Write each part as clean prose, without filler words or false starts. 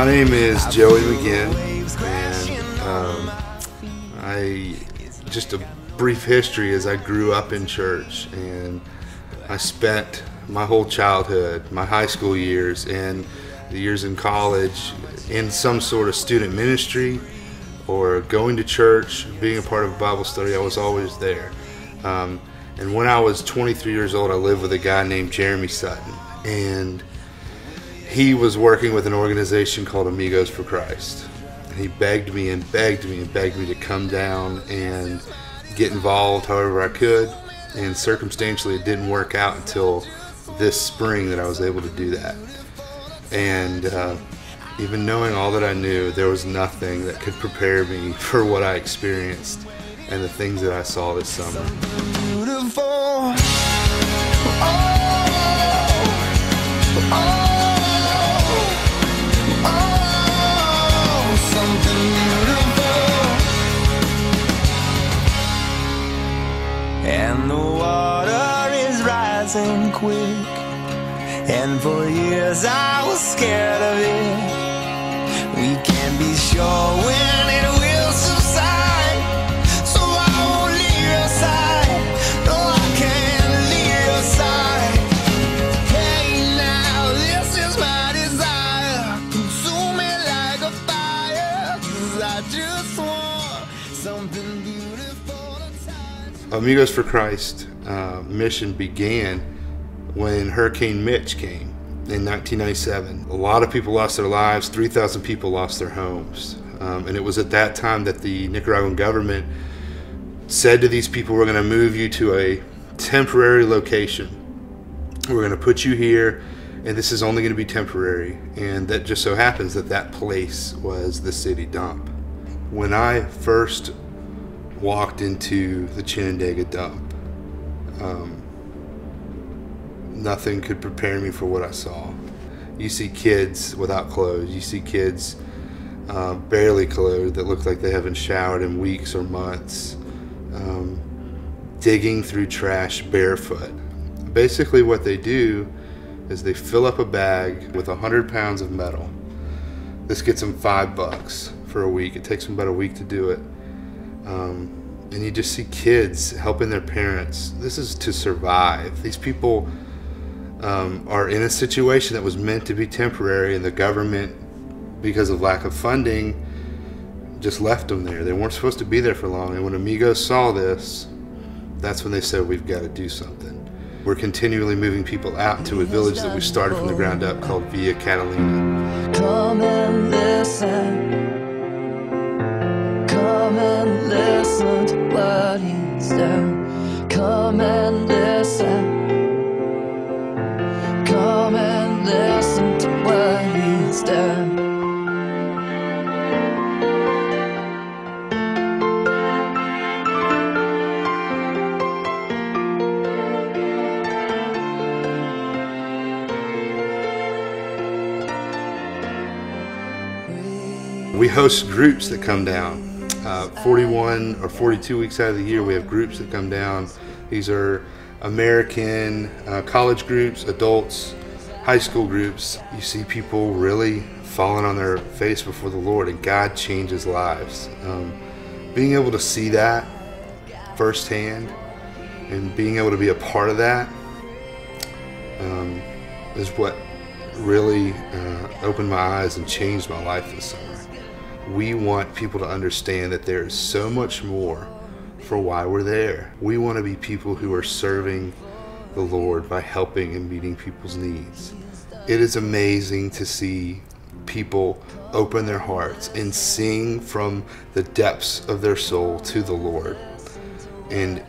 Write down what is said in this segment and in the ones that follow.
My name is Joey McGinn, and just a brief history is I grew up in church, and I spent my whole childhood, my high school years, and the years in college in some sort of student ministry or going to church, being a part of a Bible study. I was always there. And when I was 23 years old, I lived with a guy named Jeremy Sutton, and he was working with an organization called Amigos for Christ. And he begged me and begged me and begged me to come down and get involved however I could. And circumstantially, it didn't work out until this spring that I was able to do that. And even knowing all that I knew, there was nothing that could prepare me for what I experienced and the things that I saw this summer. And the water is rising quick, and for years I was scared of it. We can't be sure when it will subside, so I won't leave your side. No, I can't leave your side. Hey, now this is my desire. Consume me like a fire, 'cause I just want something beautiful to touch. Amigos for Christ mission began when Hurricane Mitch came in 1997. A lot of people lost their lives, 3,000 people lost their homes. And it was at that time that the Nicaraguan government said to these people, we're going to move you to a temporary location. We're going to put you here, and this is only going to be temporary. And that just so happens that that place was the city dump. When I first walked into the Chinandega dump, nothing could prepare me for what I saw. You see kids without clothes. You see kids barely clothed that look like they haven't showered in weeks or months, digging through trash barefoot. Basically what they do is they fill up a bag with 100 pounds of metal. This gets them $5 for a week. It takes them about a week to do it. And you just see kids helping their parents. This is to survive. These people are in a situation that was meant to be temporary, and the government, because of lack of funding, just left them there. They weren't supposed to be there for long. And when Amigos saw this, that's when they said, we've got to do something. We're continually moving people out to a village that we started from the ground up called Villa Catalina. Come and listen. Come and listen to what he's done. Come and listen. Come and listen to what he's done. We host groups that come down. 41 or 42 weeks out of the year, we have groups that come down. These are American college groups, adults, high school groups. You see people really falling on their face before the Lord, and God changes lives. Being able to see that firsthand and being able to be a part of that is what really opened my eyes and changed my life this summer. We want people to understand that there is so much more for why we're there. We want to be people who are serving the Lord by helping and meeting people's needs. It is amazing to see people open their hearts and sing from the depths of their soul to the Lord. And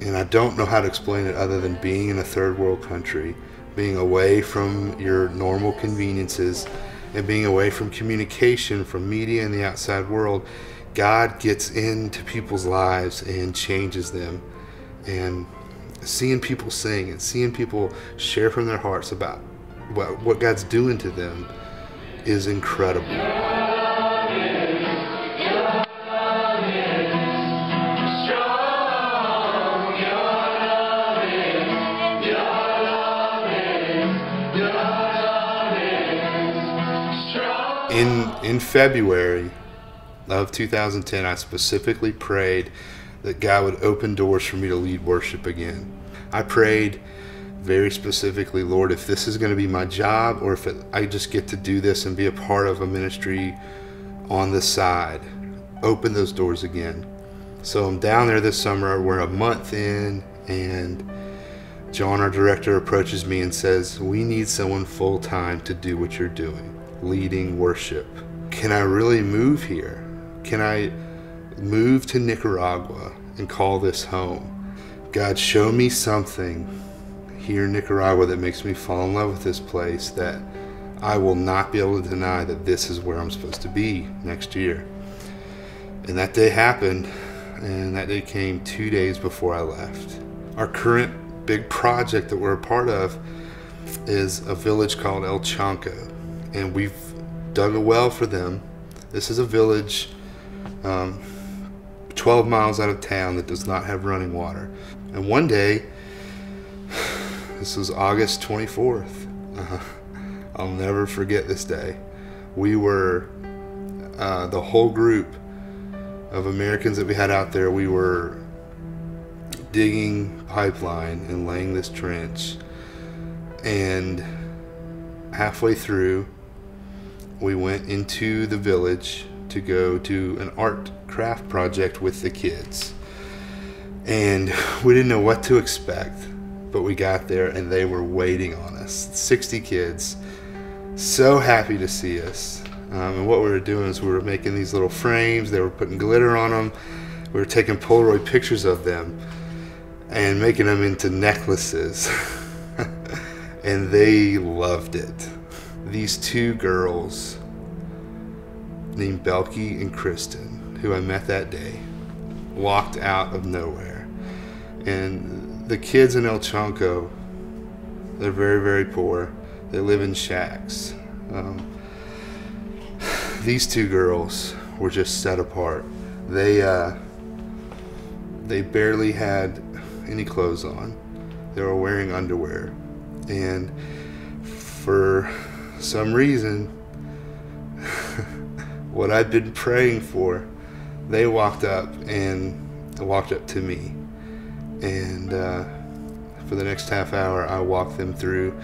I don't know how to explain it other than being in a third world country, being away from your normal conveniences, and being away from communication, from media and the outside world. God gets into people's lives and changes them. And seeing people sing and seeing people share from their hearts about what God's doing to them is incredible. Strong. in February of 2010, I specifically prayed that God would open doors for me to lead worship again. I prayed very specifically, Lord, if this is going to be my job, or if I just get to do this and be a part of a ministry on the side, open those doors again. So I'm down there this summer. We're a month in, and John, our director, approaches me and says, we need someone full-time to do what you're doing, leading worship. Can I really move here? Can I move to Nicaragua and call this home? God, show me something here in Nicaragua that makes me fall in love with this place, that I will not be able to deny that this is where I'm supposed to be next year. And that day happened, and that day came 2 days before I left. Our current big project that we're a part of is a village called El Chanco, and we've dug a well for them. This is a village 12 miles out of town that does not have running water. And one day, this was August 24th. I'll never forget this day. We were, the whole group of Americans that we had out there, we were digging pipeline and laying this trench. And halfway through, we went into the village to go to an art craft project with the kids. And we didn't know what to expect, but we got there and they were waiting on us. 60 kids, so happy to see us. And what we were doing is we were making these little frames. They were putting glitter on them. We were taking Polaroid pictures of them and making them into necklaces. And they loved it. These two girls named Belky and Kristen, who I met that day, walked out of nowhere. And the kids in El Chanco, they're very, very poor. They live in shacks. These two girls were just set apart. They barely had any clothes on. They were wearing underwear. And for some reason, what I'd been praying for, they walked up to me. And for the next half hour, I walked them through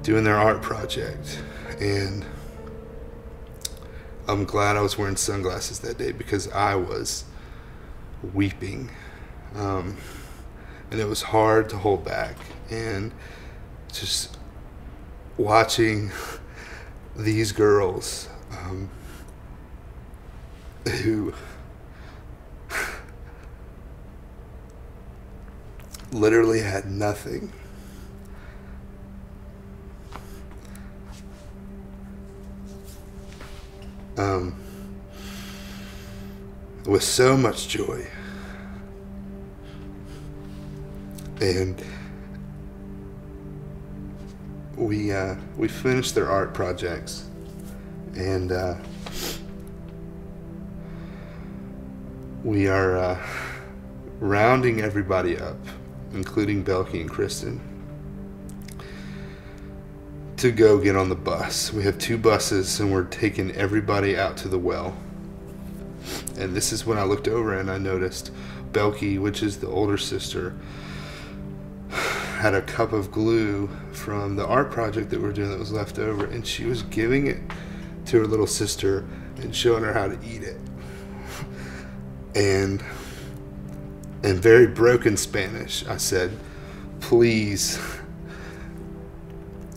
doing their art project. And I'm glad I was wearing sunglasses that day, because I was weeping. And it was hard to hold back. And just watching these girls who literally had nothing. With so much joy. And we finished their art projects, and we are rounding everybody up, including Belky and Kristen, to go get on the bus. We have 2 buses, and we're taking everybody out to the well. And this is when I looked over and I noticed Belky, which is the older sister, had a cup of glue from the art project that we're doing that was left over, and she was giving it to her little sister and showing her how to eat it. And in very broken Spanish, I said, please,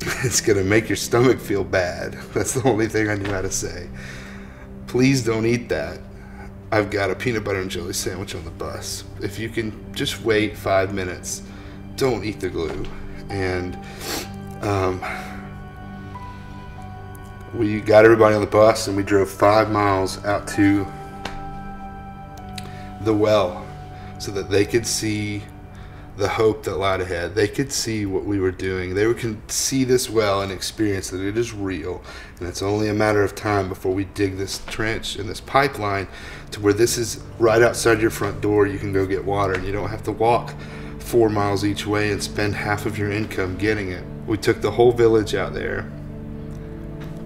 it's gonna make your stomach feel bad. That's the only thing I knew how to say. Please don't eat that. I've got a peanut butter and jelly sandwich on the bus. If you can just wait 5 minutes, don't eat the glue. And we got everybody on the bus, and we drove 5 miles out to the well so that they could see the hope that lied ahead. They could see what we were doing. They could see this well and experience that it is real, and it's only a matter of time before we dig this trench and this pipeline to where this is right outside your front door. You can go get water, and you don't have to walk 4 miles each way and spend half of your income getting it. We took the whole village out there,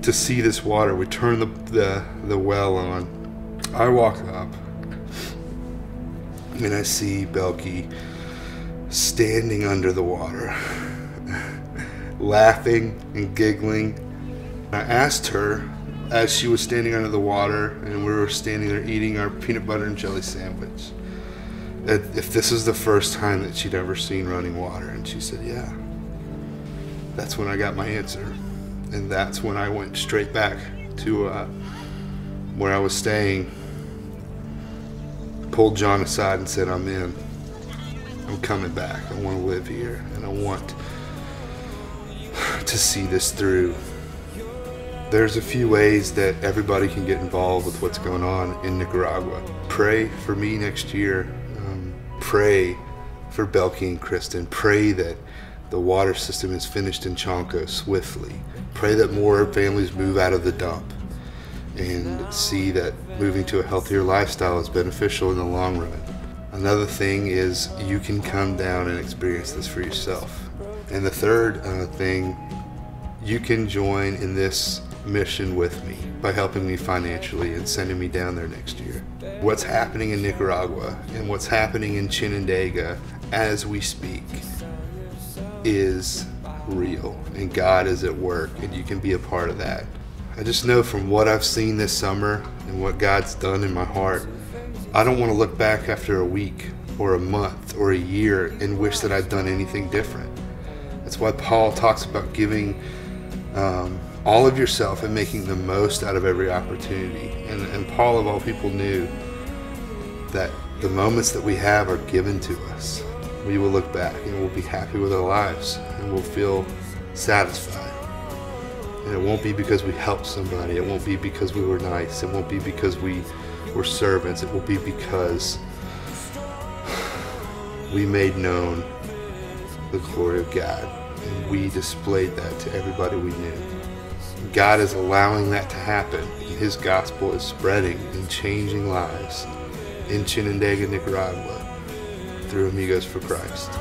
to see this water. We turn the well on. I walk up and I see Belky standing under the water, laughing and giggling. I asked her as she was standing under the water and we were standing there eating our peanut butter and jelly sandwich, if this is the first time that she'd ever seen running water, and she said, yeah. That's when I got my answer, and that's when I went straight back to where I was staying, pulled John aside and said, I'm in. I'm coming back. I want to live here, and I want to see this through. There's a few ways that everybody can get involved with what's going on in Nicaragua. Pray for me next year. Pray for Belky and Kristen. Pray that the water system is finished in Chanco swiftly. Pray that more families move out of the dump and see that moving to a healthier lifestyle is beneficial in the long run. Another thing is you can come down and experience this for yourself. And the third thing, you can join in this mission with me by helping me financially and sending me down there next year. What's happening in Nicaragua and what's happening in Chinandega as we speak is real, and God is at work, and you can be a part of that. I just know from what I've seen this summer and what God's done in my heart, I don't want to look back after a week or a month or a year and wish that I'd done anything different. That's why Paul talks about giving all of yourself and making the most out of every opportunity. And Paul, of all people, knew that the moments that we have are given to us. We will look back and we'll be happy with our lives and we'll feel satisfied. And it won't be because we helped somebody. It won't be because we were nice. It won't be because we were servants. It will be because we made known the glory of God and we displayed that to everybody we knew. God is allowing that to happen, and His gospel is spreading and changing lives in Chinandega, Nicaragua, through Amigos for Christ.